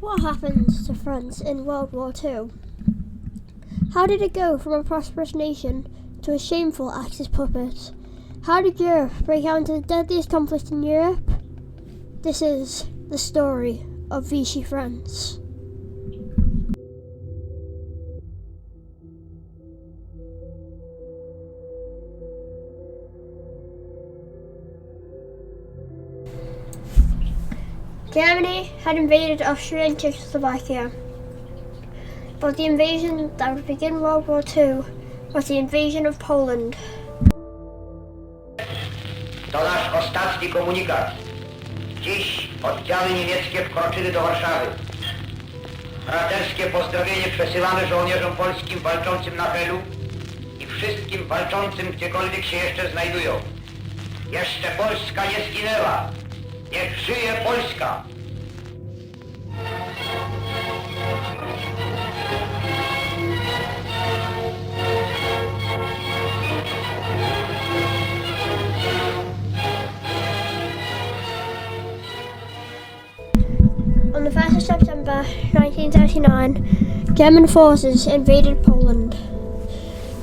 What happened to France in World War II? How did it go from a prosperous nation to a shameful Axis puppet? How did Europe break out into the deadliest conflict in Europe? This is the story of Vichy France. Germany had invaded Austria and Czechoslovakia, but the invasion that would begin World War II was the invasion of Poland. To nasz ostatni komunikat. Dziś oddziały niemieckie wkroczyły do Warszawy. Braterskie pozdrowienie przesyłamy żołnierzom polskim walczącym na Helu i wszystkim walczącym gdziekolwiek się jeszcze znajdują. Jeszcze Polska nie zginęła. Niech żyje Polska! On the 1st of September 1939, German forces invaded Poland.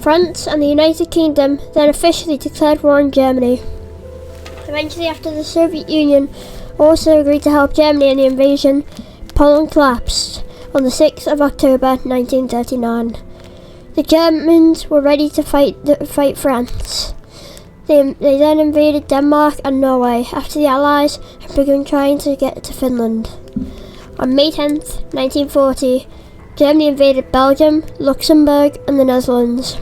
France and the United Kingdom then officially declared war on Germany. Eventually, after the Soviet Union also agreed to help Germany in the invasion, Poland collapsed on the 6th of October 1939. The Germans were ready to fight France. They then invaded Denmark and Norway after the Allies had begun trying to get to Finland. On May 10th, 1940, Germany invaded Belgium, Luxembourg and the Netherlands.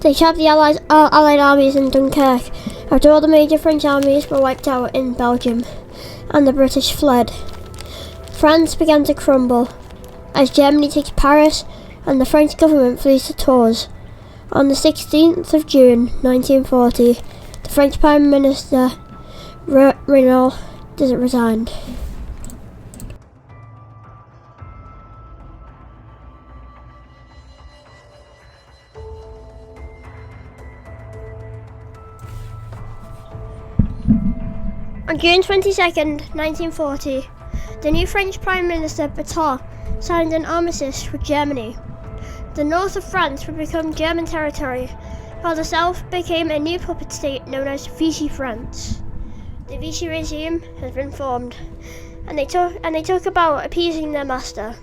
They trapped the Allied armies in Dunkirk after all the major French armies were wiped out in Belgium and the British fled. France began to crumble as Germany takes Paris and the French government flees to Tours. On the 16th of June 1940, the French Prime Minister Renault resigned. On June 22nd, 1940, the new French Prime Minister Pétain signed an armistice with Germany. The north of France would become German territory, while the south became a new puppet state known as Vichy France. The Vichy regime has been formed, and they talk about appeasing their master.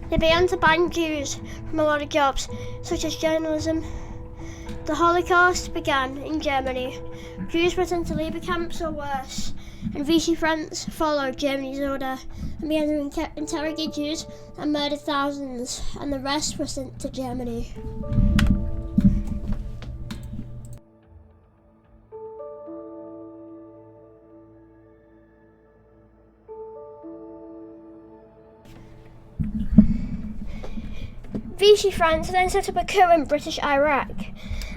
They began to ban Jews from a lot of jobs, such as journalism. The Holocaust began in Germany. Jews were sent to labour camps or worse, and Vichy France followed Germany's order and began to interrogate Jews and murdered thousands, and the rest were sent to Germany. Vichy France then set up a coup in British Iraq,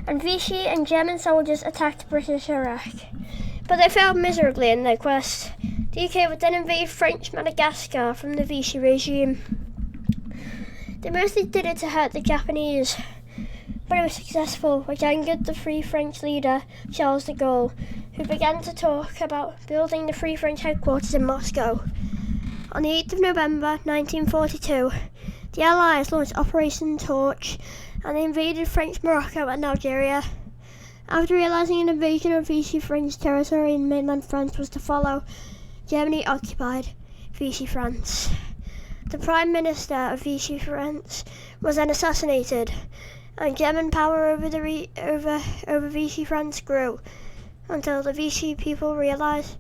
and Vichy and German soldiers attacked British Iraq, but they failed miserably in their quest. The UK would then invade French Madagascar from the Vichy regime. They mostly did it to hurt the Japanese, but it was successful, which angered the Free French leader Charles de Gaulle, who began to talk about building the Free French headquarters in Moscow. On the 8th of November 1942, the Allies launched Operation Torch, and they invaded French Morocco and Algeria. After realising an invasion of Vichy French territory in mainland France was to follow, Germany occupied Vichy France. The Prime Minister of Vichy France was then assassinated, and German power over Vichy France grew until the Vichy people realised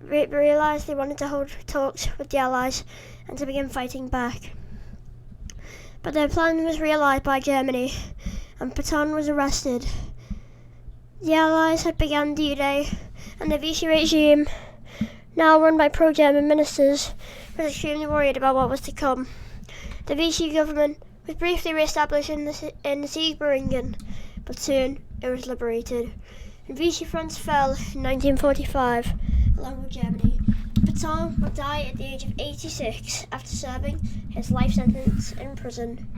they wanted to hold talks with the Allies and to begin fighting back. But their plan was realised by Germany, and Pétain was arrested. The Allies had begun D-Day, and the Vichy regime, now run by pro-German ministers, was extremely worried about what was to come. The Vichy government was briefly re-established in the Siegberingen, but soon it was liberated, and Vichy France fell in 1945, along with Germany. Pétain would die at the age of 86 after serving his life sentence in prison.